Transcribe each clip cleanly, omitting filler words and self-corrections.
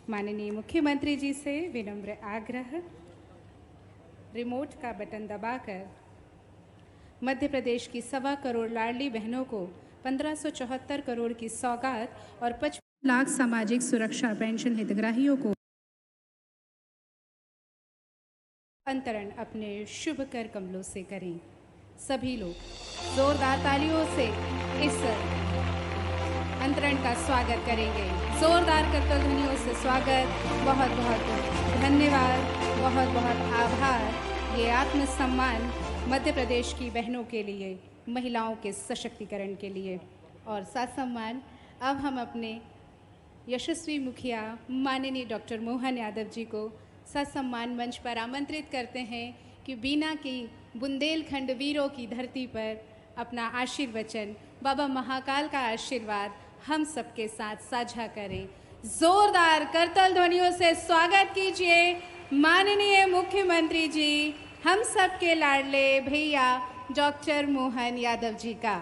माननीय मुख्यमंत्री जी से विनम्र आग्रह, रिमोट का बटन दबाकर मध्य प्रदेश की 1.25 करोड़ लाडली बहनों को 1574 करोड़ की सौगात और 55 लाख सामाजिक सुरक्षा पेंशन हितग्राहियों को अंतरण अपने शुभ कर कमलों से करें। सभी लोग जोरदार तालियों से इस अंतरण का स्वागत करेंगे। जोरदार करतल ध्वनियों से स्वागत। बहुत बहुत धन्यवाद, बहुत बहुत आभार। ये आत्मसम्मान मध्य प्रदेश की बहनों के लिए, महिलाओं के सशक्तिकरण के लिए। और साथ सम्मान अब हम अपने यशस्वी मुखिया माननीय डॉक्टर मोहन यादव जी को ससम्मान मंच पर आमंत्रित करते हैं कि बीना की बुंदेलखंड वीरों की धरती पर अपना आशीर्वचन, बाबा महाकाल का आशीर्वाद हम सबके साथ साझा करें। जोरदार करतल ध्वनियों से स्वागत कीजिए माननीय मुख्यमंत्री जी, हम सबके लाडले भैया डॉक्टर मोहन यादव जी का।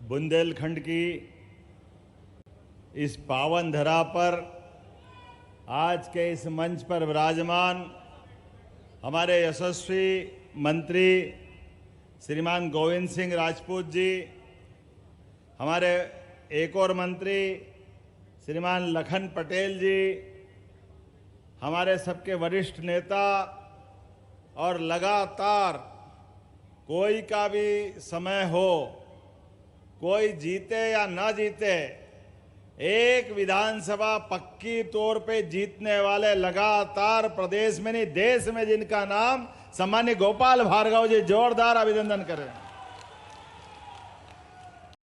बुंदेलखंड की इस पावन धरा पर आज के इस मंच पर विराजमान हमारे यशस्वी मंत्री श्रीमान गोविंद सिंह राजपूत जी, हमारे एक और मंत्री श्रीमान लखन पटेल जी, हमारे सबके वरिष्ठ नेता, और लगातार कोई का भी समय हो, कोई जीते या ना जीते, एक विधानसभा पक्की तौर पे जीतने वाले लगातार प्रदेश में नहीं देश में जिनका नाम सम्माननीय गोपाल भार्गव जी, जोरदार अभिनंदन करें।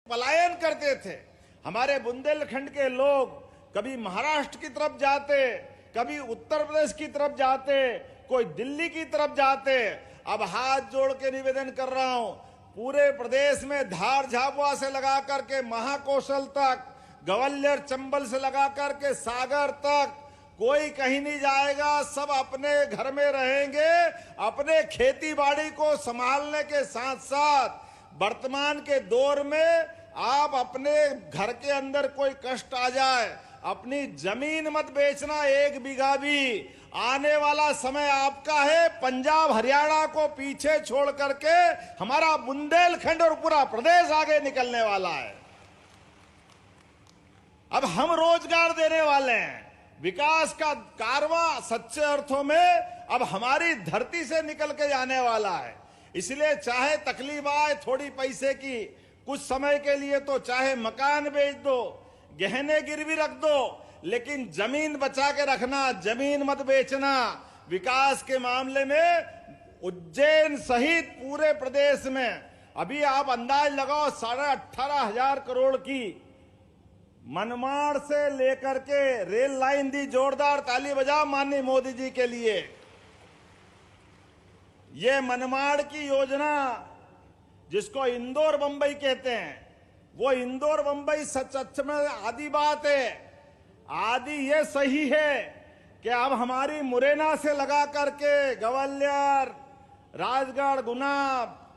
पलायन करते थे हमारे बुंदेलखंड के लोग, कभी महाराष्ट्र की तरफ जाते, कभी उत्तर प्रदेश की तरफ जाते, कोई दिल्ली की तरफ जाते। अब हाथ जोड़ के निवेदन कर रहा हूं, पूरे प्रदेश में धार झाबुआ से लगा करके महाकौशल तक, ग्वालियर चंबल से लगा करके सागर तक, कोई कहीं नहीं जाएगा, सब अपने घर में रहेंगे। अपने खेती बाड़ी को संभालने के साथ साथ वर्तमान के दौर में आप अपने घर के अंदर कोई कष्ट आ जाए, अपनी जमीन मत बेचना, 1 बीघा भी। आने वाला समय आपका है। पंजाब हरियाणा को पीछे छोड़ करके हमारा बुंदेलखंड और पूरा प्रदेश आगे निकलने वाला है। अब हम रोजगार देने वाले हैं, विकास का कारवां सच्चे अर्थों में अब हमारी धरती से निकल के जाने वाला है। इसलिए चाहे तकलीफ आए थोड़ी पैसे की, कुछ समय के लिए तो चाहे मकान बेच दो, गहने गिरवी रख दो, लेकिन जमीन बचा के रखना, जमीन मत बेचना। विकास के मामले में उज्जैन सहित पूरे प्रदेश में अभी आप अंदाज लगाओ 18,500 करोड़ की मनमाड़ से लेकर के रेल लाइन दी। जोरदार ताली बजाओ माननीय मोदी जी के लिए। ये मनमाड़ की योजना जिसको इंदौर बंबई कहते हैं, वो इंदौर बंबई सच में आधी बात है। आदि ये सही है कि अब हमारी मुरैना से लगा करके ग्वालियर, राजगढ़, गुना,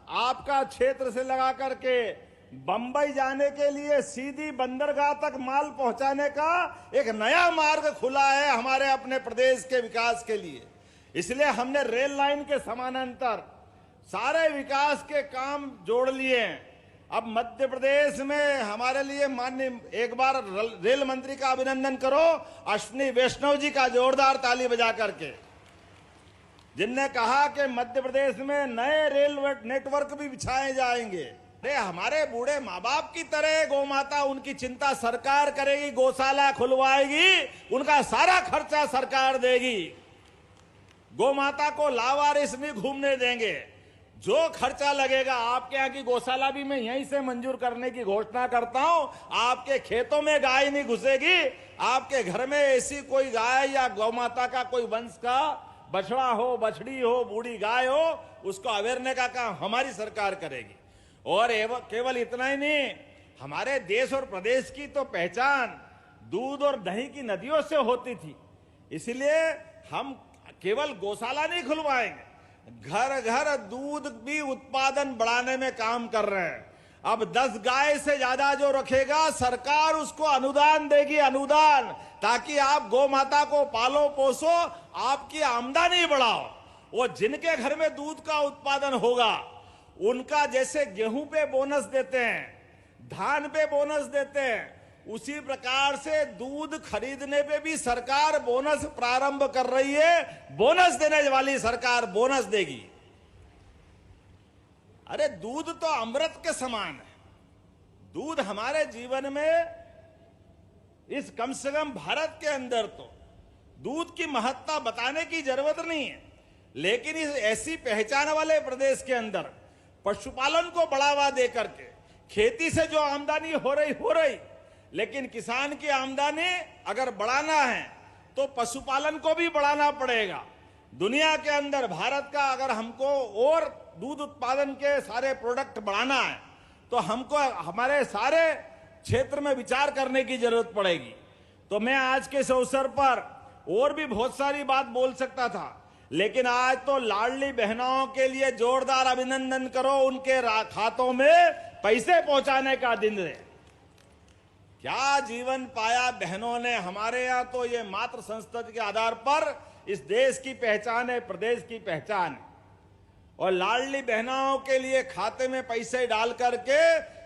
आपका क्षेत्र से लगा करके बंबई जाने के लिए सीधी बंदरगाह तक माल पहुंचाने का एक नया मार्ग खुला है हमारे अपने प्रदेश के विकास के लिए। इसलिए हमने रेल लाइन के समानांतर सारे विकास के काम जोड़ लिए। अब मध्य प्रदेश में हमारे लिए माननीय, एक बार रेल मंत्री का अभिनंदन करो अश्विनी वैष्णव जी का, जोरदार ताली बजा करके, जिनने कहा कि मध्य प्रदेश में नए रेल नेटवर्क भी बिछाए जाएंगे। अरे हमारे बूढ़े माँ बाप की तरह गौ माता, उनकी चिंता सरकार करेगी, गौशाला खुलवाएगी, उनका सारा खर्चा सरकार देगी। गौ माता को लावारिस नहीं घूमने देंगे। जो खर्चा लगेगा, आपके यहाँ की गौशाला भी मैं यहीं से मंजूर करने की घोषणा करता हूं। आपके खेतों में गाय नहीं घुसेगी, आपके घर में ऐसी कोई गाय या गौ माता का कोई वंश का बछड़ा हो, बछड़ी हो, बूढ़ी गाय हो, उसको अवेरने का काम हमारी सरकार करेगी। और केवल इतना ही नहीं, हमारे देश और प्रदेश की तो पहचान दूध और दही की नदियों से होती थी। इसलिए हम केवल गौशाला नहीं खुलवाएंगे, घर घर दूध भी उत्पादन बढ़ाने में काम कर रहे हैं। अब 10 गाय से ज्यादा जो रखेगा सरकार उसको अनुदान देगी, अनुदान, ताकि आप गौ माता को पालो पोसो, आपकी आमदनी बढ़ाओ। वो जिनके घर में दूध का उत्पादन होगा उनका जैसे गेहूं पे बोनस देते हैं, धान पे बोनस देते हैं, उसी प्रकार से दूध खरीदने पे भी सरकार बोनस प्रारंभ कर रही है। बोनस देने वाली सरकार बोनस देगी। अरे दूध तो अमृत के समान है। दूध हमारे जीवन में, इस कम से कम भारत के अंदर तो दूध की महत्ता बताने की जरूरत नहीं है, लेकिन इस ऐसी पहचान वाले प्रदेश के अंदर पशुपालन को बढ़ावा देकर के खेती से जो आमदनी हो रही, लेकिन किसान की आमदनी अगर बढ़ाना है तो पशुपालन को भी बढ़ाना पड़ेगा। दुनिया के अंदर भारत का अगर हमको और दूध उत्पादन के सारे प्रोडक्ट बढ़ाना है तो हमको हमारे सारे क्षेत्र में विचार करने की जरूरत पड़ेगी। तो मैं आज के इस अवसर पर और भी बहुत सारी बात बोल सकता था, लेकिन आज तो लाडली बहनों के लिए जोरदार अभिनंदन करो, उनके खातों में पैसे पहुंचाने का दिन है। क्या जीवन पाया बहनों ने। हमारे यहाँ तो ये मातृ संस्कृति के आधार पर इस देश की पहचान है, प्रदेश की पहचान है। और लाडली बहनों के लिए खाते में पैसे डाल करके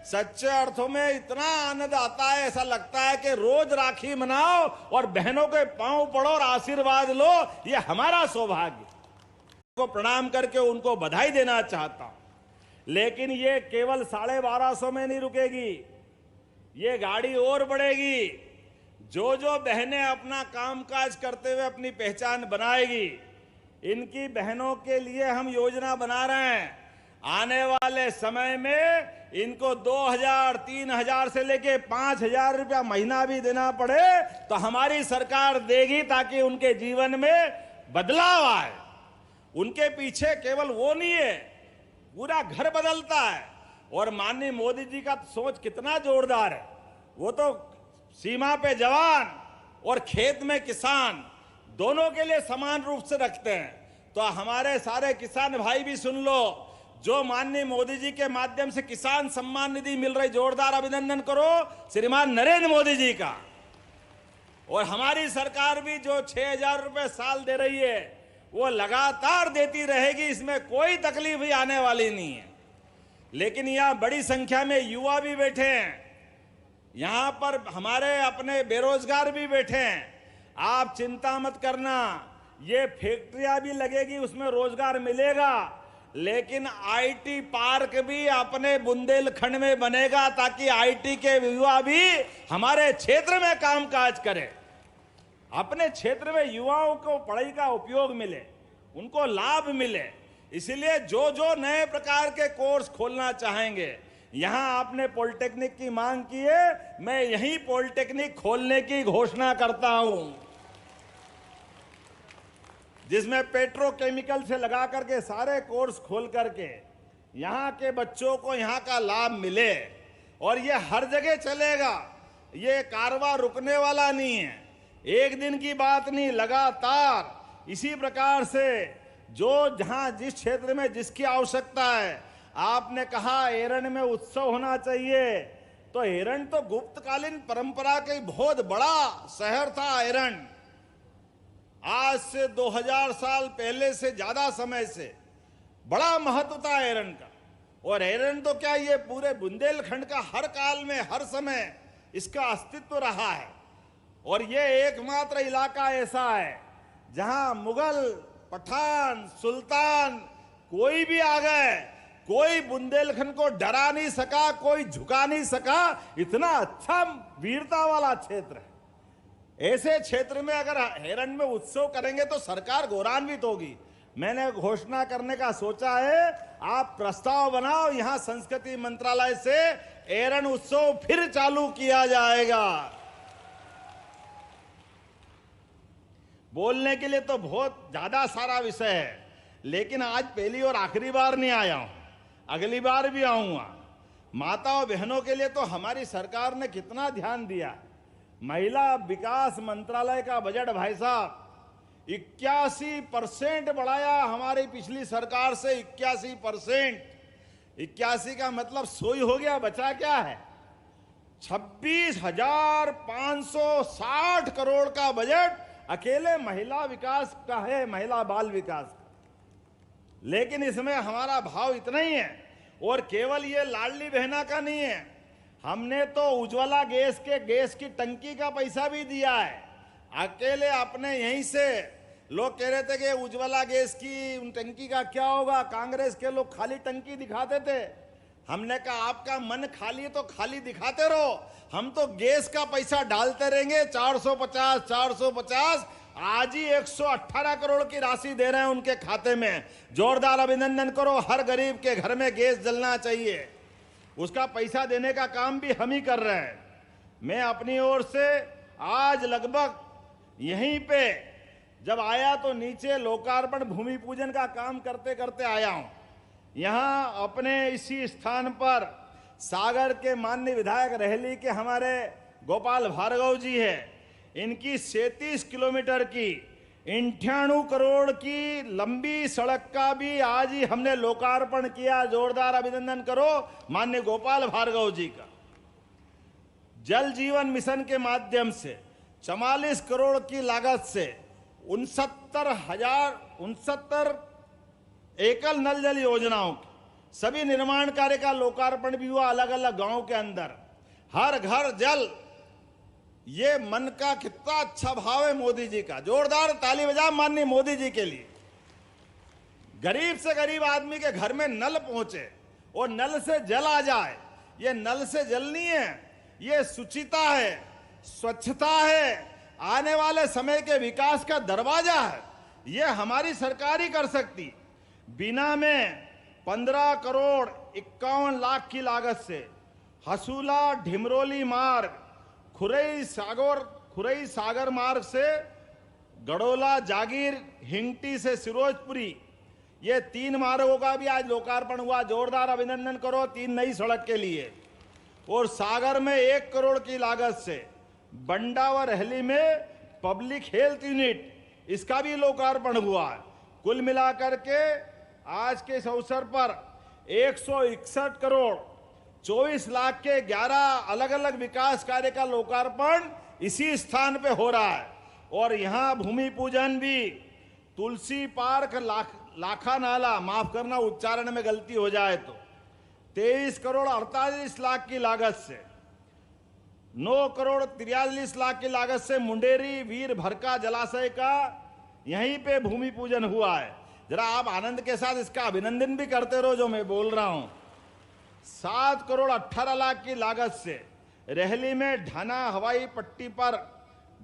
सच्चे अर्थों में इतना आनंद आता है, ऐसा लगता है कि रोज राखी मनाओ और बहनों के पांव पड़ो और आशीर्वाद लो। ये हमारा सौभाग्य। को प्रणाम करके उनको बधाई देना चाहता हूं। लेकिन ये केवल 1250 में नहीं रुकेगी, ये गाड़ी और बढ़ेगी। जो जो बहनें अपना कामकाज करते हुए अपनी पहचान बनाएगी, इनकी बहनों के लिए हम योजना बना रहे हैं। आने वाले समय में इनको 2000, 3000 से लेके 5000 रुपया महीना भी देना पड़े तो हमारी सरकार देगी, ताकि उनके जीवन में बदलाव आए। उनके पीछे केवल वो नहीं है, पूरा घर बदलता है। और माननीय मोदी जी का सोच कितना जोरदार है। वो तो सीमा पे जवान और खेत में किसान दोनों के लिए समान रूप से रखते हैं। तो हमारे सारे किसान भाई भी सुन लो, जो माननीय मोदी जी के माध्यम से किसान सम्मान निधि मिल रही, जोरदार अभिनंदन करो श्रीमान नरेंद्र मोदी जी का। और हमारी सरकार भी जो 6000 रुपए साल दे रही है वो लगातार देती रहेगी, इसमें कोई तकलीफ ही आने वाली नहीं है। लेकिन यहां बड़ी संख्या में युवा भी बैठे हैं, यहां पर हमारे अपने बेरोजगार भी बैठे हैं। आप चिंता मत करना, ये फैक्ट्रियां भी लगेगी, उसमें रोजगार मिलेगा, लेकिन आईटी पार्क भी अपने बुंदेलखंड में बनेगा, ताकि आईटी के युवा भी हमारे क्षेत्र में कामकाज करें। अपने क्षेत्र में युवाओं को पढ़ाई का उपयोग मिले, उनको लाभ मिले। इसलिए जो जो नए प्रकार के कोर्स खोलना चाहेंगे, यहां आपने पॉलिटेक्निक की मांग की है, मैं यहीं पॉलिटेक्निक खोलने की घोषणा करता हूं, जिसमें पेट्रोकेमिकल से लगा करके सारे कोर्स खोल करके यहां के बच्चों को यहां का लाभ मिले। और ये हर जगह चलेगा, ये कारवां रुकने वाला नहीं है, एक दिन की बात नहीं, लगातार इसी प्रकार से जो जहां जिस क्षेत्र में जिसकी आवश्यकता है। आपने कहा एरन में उत्सव होना चाहिए, तो एरन तो गुप्तकालीन परंपरा का बहुत बड़ा शहर था। एरन आज से 2000 साल पहले से ज्यादा समय से बड़ा महत्व था एरन का। और एरन तो क्या, ये पूरे बुंदेलखंड का हर काल में हर समय इसका अस्तित्व रहा है। और ये एकमात्र इलाका ऐसा है जहां मुगल, पठान, सुल्तान कोई भी आ गए, कोई बुंदेलखंड को डरा नहीं सका, कोई झुका नहीं सका। इतना अच्छा वीरता वाला क्षेत्र है। ऐसे क्षेत्र में अगर एरन में उत्सव करेंगे तो सरकार गौरवान्वित होगी। मैंने घोषणा करने का सोचा है, आप प्रस्ताव बनाओ, यहां संस्कृति मंत्रालय से एरन उत्सव फिर चालू किया जाएगा। बोलने के लिए तो बहुत ज्यादा सारा विषय है, लेकिन आज पहली और आखिरी बार नहीं आया हूं, अगली बार भी आऊंगा। माताओं बहनों के लिए तो हमारी सरकार ने कितना ध्यान दिया। महिला विकास मंत्रालय का बजट भाई साहब 81% बढ़ाया हमारी पिछली सरकार से। 81%। 81 का मतलब 100 ही हो गया, बचा क्या है? 26,560 करोड़ का बजट अकेले महिला विकास का है, महिला बाल विकास का। लेकिन इसमें हमारा भाव इतना ही है। और केवल ये लाडली बहना का नहीं है, हमने तो उज्ज्वला गैस की टंकी का पैसा भी दिया है। अकेले अपने यहीं से लोग कह रहे थे कि उज्ज्वला गैस की टंकी का क्या होगा, कांग्रेस के लोग खाली टंकी दिखाते थे। हमने कहा आपका मन खाली है तो खाली दिखाते रहो, हम तो गैस का पैसा डालते रहेंगे। 450 आज ही 118 करोड़ की राशि दे रहे हैं उनके खाते में। जोरदार अभिनंदन करो। हर गरीब के घर में गैस जलना चाहिए, उसका पैसा देने का काम भी हम ही कर रहे हैं। मैं अपनी ओर से आज लगभग यहीं पे जब आया तो नीचे लोकार्पण भूमि पूजन का काम करते करते आया हूं। यहां अपने इसी स्थान पर सागर के माननीय विधायक रहली के हमारे गोपाल भार्गव जी है। इनकी 37 किलोमीटर की 98 करोड़ की लंबी सड़क का भी आज ही हमने लोकार्पण किया। जोरदार अभिनंदन करो माननीय गोपाल भार्गव जी का। जल जीवन मिशन के माध्यम से 44 करोड़ की लागत से 69 एकल नल जल योजनाओं की सभी निर्माण कार्य का लोकार्पण भी हुआ अलग अलग गांव के अंदर। हर घर जल, ये मन का कितना अच्छा भाव है मोदी जी का। जोरदार ताली बजा माननीय मोदी जी के लिए। गरीब से गरीब आदमी के घर में नल पहुंचे और नल से जल आ जाए। ये नल से जल नहीं है, ये शुचिता है, स्वच्छता है, आने वाले समय के विकास का दरवाजा है। ये हमारी सरकार ही कर सकती। बिना में 15 करोड़ 51 लाख की लागत से हसूला ढिमरोली मार्ग, खुरई सागर मार्ग से गड़ोला जागीर, हिंगटी से सिरोजपुरी, ये 3 मार्गों का भी आज लोकार्पण हुआ। जोरदार अभिनंदन करो 3 नई सड़क के लिए। और सागर में 1 करोड़ की लागत से बंडा व रहली में पब्लिक हेल्थ यूनिट, इसका भी लोकार्पण हुआ है। कुल मिलाकर के आज के इस अवसर पर 161 करोड़ 24 लाख के 11 अलग अलग विकास कार्य का लोकार्पण इसी स्थान पे हो रहा है। और यहां भूमि पूजन भी तुलसी पार्क लाखा नाला, माफ करना उच्चारण में गलती हो जाए तो, 23 करोड़ 48 लाख की लागत से, 9 करोड़ 43 लाख की लागत से मुंडेरी वीर भरका जलाशय का यहीं पे भूमि पूजन हुआ है। जरा आप आनंद के साथ इसका अभिनंदन भी करते रहो जो मैं बोल रहा हूं। 7 करोड़ 18 लाख की लागत से रहली में ढाना हवाई पट्टी पर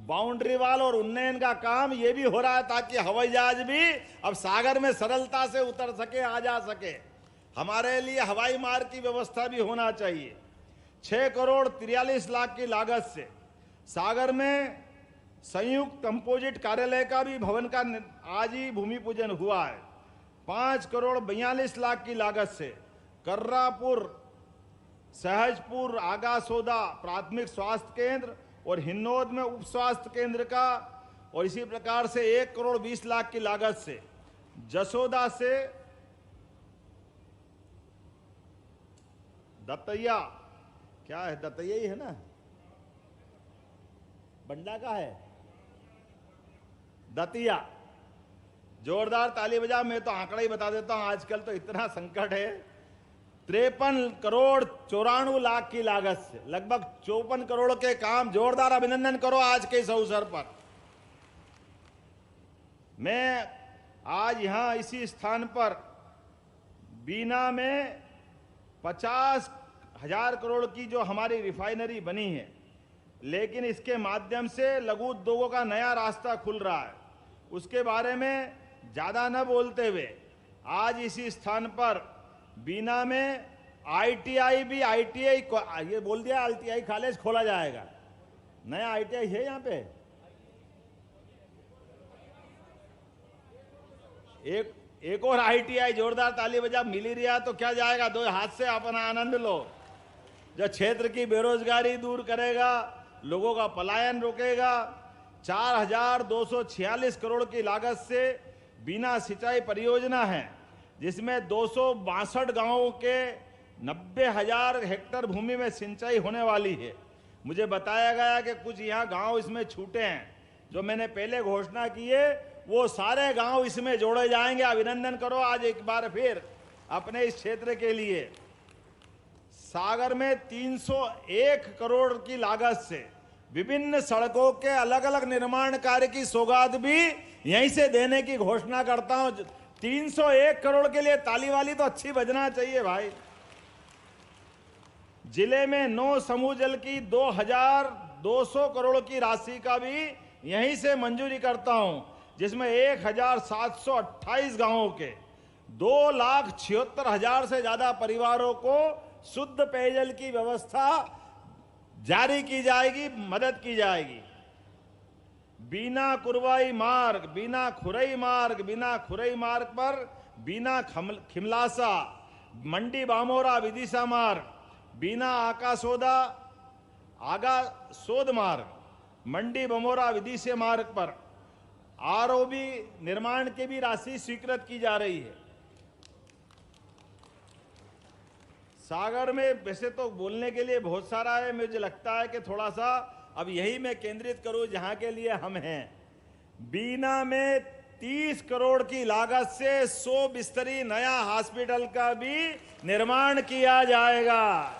बाउंड्री वाल और उन्नयन का काम ये भी हो रहा है ताकि हवाई जहाज भी अब सागर में सरलता से उतर सके, आ जा सके। हमारे लिए हवाई मार्ग की व्यवस्था भी होना चाहिए। 6 करोड़ 43 लाख की लागत से सागर में संयुक्त कंपोजिट कार्यालय का भी भवन का आज ही भूमि पूजन हुआ है। 5 करोड़ 42 लाख की लागत से कर्रापुर, सहजपुर, आगासोदा प्राथमिक स्वास्थ्य केंद्र और हिन्नौद में उप स्वास्थ्य केंद्र का, और इसी प्रकार से 1 करोड़ 20 लाख की लागत से जसोदा से दतैया, क्या है दतैया ही है ना, बंडा का है दतिया। जोरदार ताली बजा। मैं तो आंकड़ा ही बता देता हूं, आजकल तो इतना संकट है। 53 करोड़ 94 लाख की लागत से लगभग 54 करोड़ के काम। जोरदार अभिनंदन करो आज के इस अवसर पर। मैं आज यहां इसी स्थान पर बीना में 50,000 करोड़ की जो हमारी रिफाइनरी बनी है, लेकिन इसके माध्यम से लघु उद्योगों का नया रास्ता खुल रहा है, उसके बारे में ज्यादा न बोलते हुए आज इसी स्थान पर बीना में आईटीआई ये बोल दिया आईटीआई कॉलेज खोला जाएगा। नया आईटीआई है यहां पे। एक और आईटीआई। जोरदार ताली बजा। मिल ही रहा तो क्या जाएगा, 2 हाथ से अपना आनंद लो। जो क्षेत्र की बेरोजगारी दूर करेगा, लोगों का पलायन रोकेगा, 4,246 करोड़ की लागत से बीना सिंचाई परियोजना है, जिसमें 262 गांवों के 90,000 हेक्टेयर भूमि में सिंचाई होने वाली है। मुझे बताया गया कि कुछ यहाँ गांव इसमें छूटे हैं, जो मैंने पहले घोषणा की है वो सारे गांव इसमें जोड़े जाएंगे। अभिनंदन करो आज एक बार फिर अपने इस क्षेत्र के लिए। सागर में 301 करोड़ की लागत से विभिन्न सड़कों के अलग अलग निर्माण कार्य की सौगात भी यहीं से देने की घोषणा करता हूं। 301 करोड़ के लिए ताली वाली तो अच्छी बजना चाहिए भाई। जिले में 9 समूह जल की 2,200 करोड़ की राशि का भी यहीं से मंजूरी करता हूं, जिसमें 1,728 गांवों के 2,76,000 से ज्यादा परिवारों को शुद्ध पेयजल की व्यवस्था जारी की जाएगी, मदद की जाएगी। बीना कुरवाई मार्ग, बीना खुरई मार्ग पर बीना खिमलासा, मंडी बामोरा विदिशा मार्ग, बीना आगा सोद मार्ग, मंडी बमोरा विदिशा मार्ग पर आरओबी निर्माण की भी राशि स्वीकृत की जा रही है। सागर में वैसे तो बोलने के लिए बहुत सारा है, मुझे लगता है कि थोड़ा सा अब यही मैं केंद्रित करूं जहां के लिए हम हैं। बीना में 30 करोड़ की लागत से 100 बिस्तरी नया हॉस्पिटल का भी निर्माण किया जाएगा।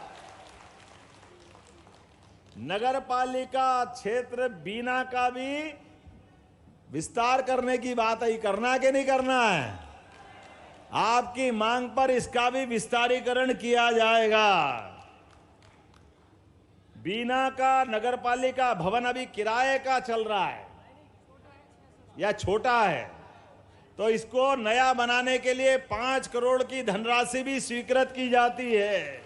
नगर पालिका क्षेत्र बीना का भी विस्तार करने की बात है, करना कि नहीं करना है? आपकी मांग पर इसका भी विस्तारीकरण किया जाएगा। बीना का नगर पालिका भवन अभी किराए का चल रहा है या छोटा है, तो इसको नया बनाने के लिए 5 करोड़ की धनराशि भी स्वीकृत की जाती है।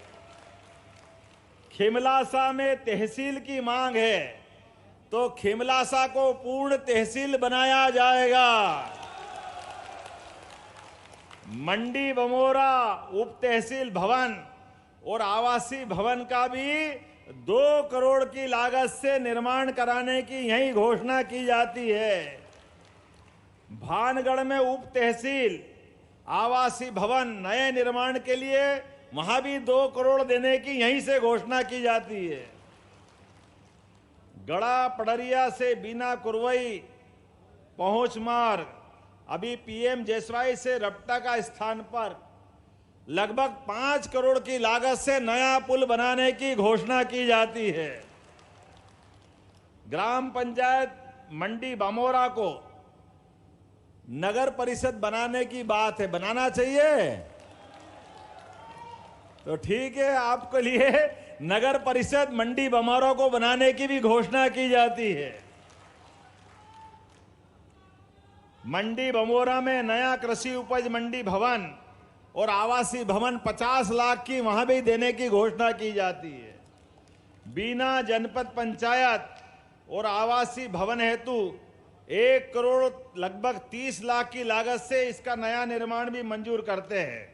खिमलासा में तहसील की मांग है, तो खिमलासा को पूर्ण तहसील बनाया जाएगा। मंडी बमोरा उप तहसील भवन और आवासीय भवन का भी 2 करोड़ की लागत से निर्माण कराने की यही घोषणा की जाती है। भानगढ़ में उप तहसील आवासीय भवन नए निर्माण के लिए वहां भी 2 करोड़ देने की यहीं से घोषणा की जाती है। गड़ा पड़रिया से बीना कुरवई पहुंच मार्ग अभी पीएम जेसवाई से रपटा का स्थान पर लगभग 5 करोड़ की लागत से नया पुल बनाने की घोषणा की जाती है। ग्राम पंचायत मंडी बामोरा को नगर परिषद बनाने की बात है, बनाना चाहिए तो ठीक है, आपके लिए नगर परिषद मंडी बमोरा को बनाने की भी घोषणा की जाती है। मंडी बमोरा में नया कृषि उपज मंडी भवन और आवासीय भवन 50 लाख की वहां भी देने की घोषणा की जाती है। बीना जनपद पंचायत और आवासीय भवन हेतु 1 करोड़ लगभग 30 लाख की लागत से इसका नया निर्माण भी मंजूर करते हैं।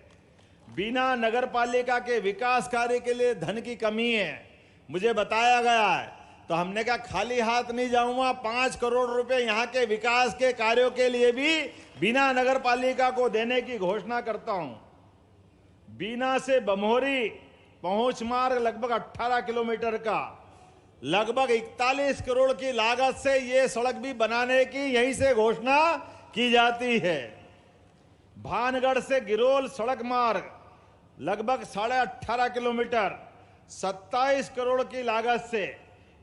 बीना नगर पालिका के विकास कार्य के लिए धन की कमी है, मुझे बताया गया है, तो हमने कहा खाली हाथ नहीं जाऊंगा। 5 करोड़ रुपए यहाँ के विकास के कार्यों के लिए भी बीना नगर पालिका को देने की घोषणा करता हूं। बीना से बमोरी पहुंच मार्ग लगभग 18 किलोमीटर का लगभग 41 करोड़ की लागत से ये सड़क भी बनाने की यहीं से घोषणा की जाती है। भानगढ़ से गिरोल सड़क मार्ग लगभग 18.5 किलोमीटर 27 करोड़ की लागत से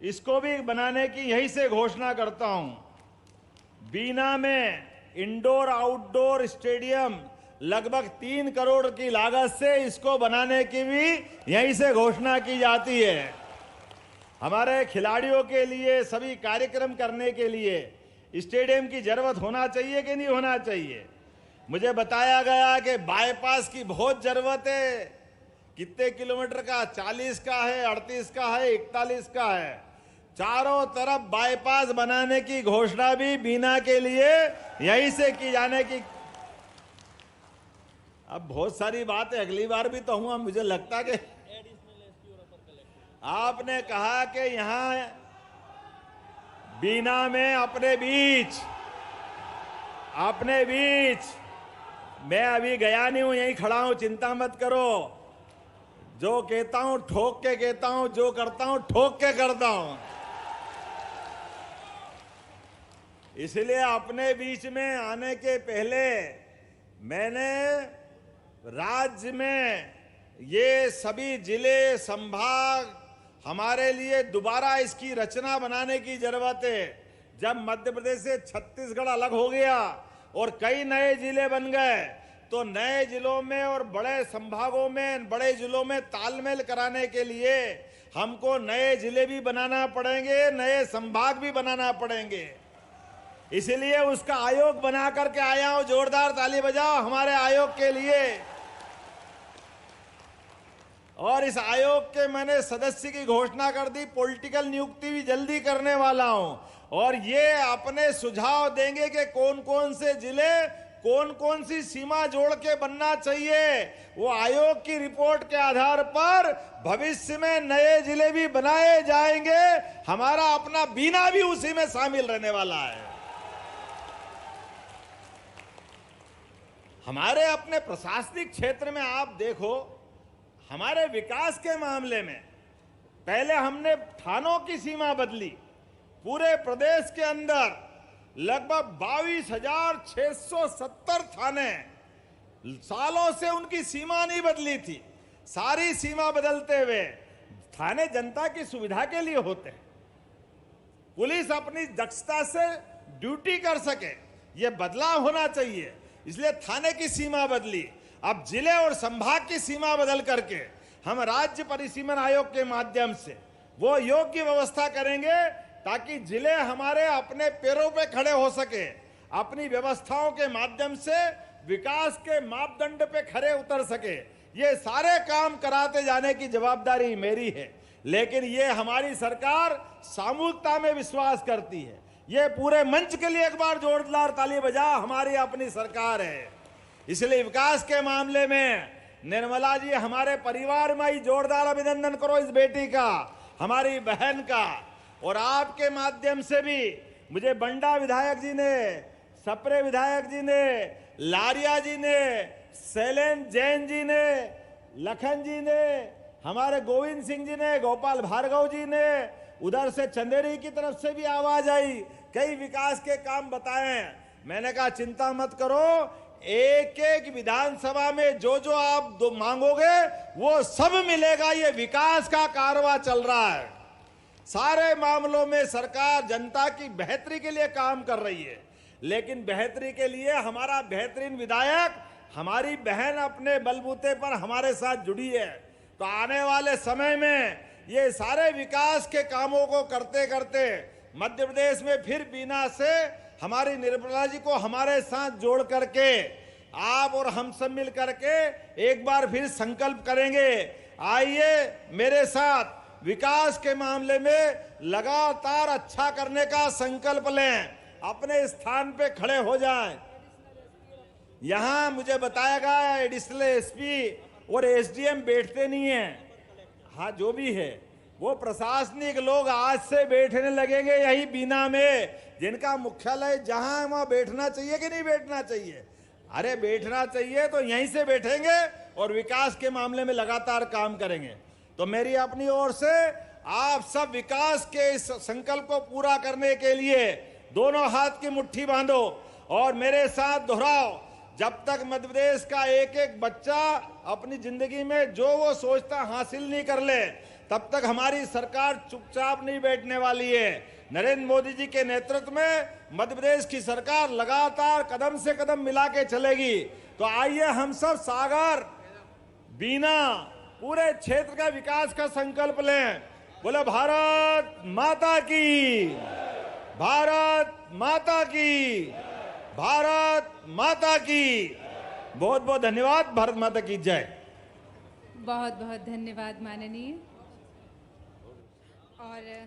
इसको भी बनाने की यहीं से घोषणा करता हूं। बीना में इंडोर आउटडोर स्टेडियम लगभग 3 करोड़ की लागत से इसको बनाने की भी यहीं से घोषणा की जाती है। हमारे खिलाड़ियों के लिए सभी कार्यक्रम करने के लिए स्टेडियम की जरूरत होना चाहिए कि नहीं होना चाहिए? मुझे बताया गया कि बाईपास की बहुत जरूरत है। कितने किलोमीटर का? 40 का है, 38 का है, 41 का है। चारों तरफ बाईपास बनाने की घोषणा भी बीना के लिए यहीं से की जाने की। अब बहुत सारी बातें अगली बार भी तो हुआ, मुझे लगता कि आपने कहा कि यहां बीना में अपने बीच मैं अभी गया नहीं हूं, यहीं खड़ा हूं, चिंता मत करो। जो कहता हूं ठोक के कहता हूं, जो करता हूं ठोक के करता हूं। इसलिए अपने बीच में आने के पहले मैंने राज्य में ये सभी जिले संभाग हमारे लिए दोबारा इसकी रचना बनाने की जरूरत है। जब मध्य प्रदेश से छत्तीसगढ़ अलग हो गया और कई नए जिले बन गए, तो नए जिलों में और बड़े संभागों में, बड़े जिलों में तालमेल कराने के लिए हमको नए जिले भी बनाना पड़ेंगे, नए संभाग भी बनाना पड़ेंगे। इसीलिए उसका आयोग बना करके आया हूं। जोरदार ताली बजाओ हमारे आयोग के लिए। और इस आयोग के मैंने सदस्य की घोषणा कर दी, पॉलिटिकल नियुक्ति भी जल्दी करने वाला हूं। और ये अपने सुझाव देंगे कि कौन कौन से जिले कौन कौन सी सीमा जोड़ के बनना चाहिए। वो आयोग की रिपोर्ट के आधार पर भविष्य में नए जिले भी बनाए जाएंगे। हमारा अपना बीना भी उसी में शामिल रहने वाला है। हमारे अपने प्रशासनिक क्षेत्र में आप देखो, हमारे विकास के मामले में पहले हमने थानों की सीमा बदली। पूरे प्रदेश के अंदर लगभग 22,670 थाने, सालों से उनकी सीमा नहीं बदली थी। सारी सीमा बदलते हुए थाने जनता की सुविधा के लिए होते हैं, पुलिस अपनी दक्षता से ड्यूटी कर सके, यह बदलाव होना चाहिए। इसलिए थाने की सीमा बदली। अब जिले और संभाग की सीमा बदल करके हम राज्य परिसीमन आयोग के माध्यम से वो योग्य व्यवस्था करेंगे ताकि जिले हमारे अपने पैरों पे खड़े हो सके, अपनी व्यवस्थाओं के माध्यम से विकास के मापदंड पे खड़े उतर सके। ये सारे काम कराते जाने की जवाबदारी मेरी है। लेकिन ये हमारी सरकार सामूहिकता में विश्वास करती है। ये पूरे मंच के लिए एक बार जोरदार ताली बजा, हमारी अपनी सरकार है। इसलिए विकास के मामले में निर्मला जी, हमारे परिवार में ही जोरदार अभिनंदन करो इस बेटी का, हमारी बहन का। और आपके माध्यम से भी मुझे बंडा विधायक जी ने, सप्रे विधायक जी ने, लारिया जी ने, शैलेंद्र जैन जी ने, लखन जी ने, हमारे गोविंद सिंह जी ने, गोपाल भार्गव जी ने, उधर से चंदेरी की तरफ से भी आवाज आई, कई विकास के काम बताए। मैंने कहा चिंता मत करो, एक एक विधानसभा में जो जो आप मांगोगे वो सब मिलेगा। ये विकास का कारवां चल रहा है। सारे मामलों में सरकार जनता की बेहतरी के लिए काम कर रही है। लेकिन बेहतरी के लिए हमारा बेहतरीन विधायक, हमारी बहन अपने बलबूते पर हमारे साथ जुड़ी है। तो आने वाले समय में ये सारे विकास के कामों को करते करते मध्य प्रदेश में फिर बीना से हमारी निर्मला जी को हमारे साथ जोड़ करके आप और हम सब मिल करके एक बार फिर संकल्प करेंगे। आइए मेरे साथ विकास के मामले में लगातार अच्छा करने का संकल्प लें, अपने स्थान पे खड़े हो जाएं। यहां मुझे बताया गया एडिशनल एसपी और एसडीएम बैठते नहीं हैं। हाँ, जो भी है वो प्रशासनिक लोग आज से बैठने लगेंगे यही बीना में, जिनका मुख्यालय जहां है वहां बैठना चाहिए कि नहीं बैठना चाहिए? अरे बैठना चाहिए तो यहीं से बैठेंगे और विकास के मामले में लगातार काम करेंगे। तो मेरी अपनी ओर से आप सब विकास के इस संकल्प को पूरा करने के लिए दोनों हाथ की मुट्ठी बांधो और मेरे साथ दोहराओ, जब तक मध्य प्रदेश का एक एक बच्चा अपनी जिंदगी में जो वो सोचता हासिल नहीं कर ले, तब तक हमारी सरकार चुपचाप नहीं बैठने वाली है। नरेंद्र मोदी जी के नेतृत्व में मध्य प्रदेश की सरकार लगातार कदम से कदम मिला के चलेगी। तो आइए हम सब सागर, बीना, पूरे क्षेत्र का विकास का संकल्प लें। बोले भारत माता की, भारत माता की, भारत माता की। बहुत बहुत धन्यवाद। भारत माता की जय। बहुत बहुत धन्यवाद माननीय। और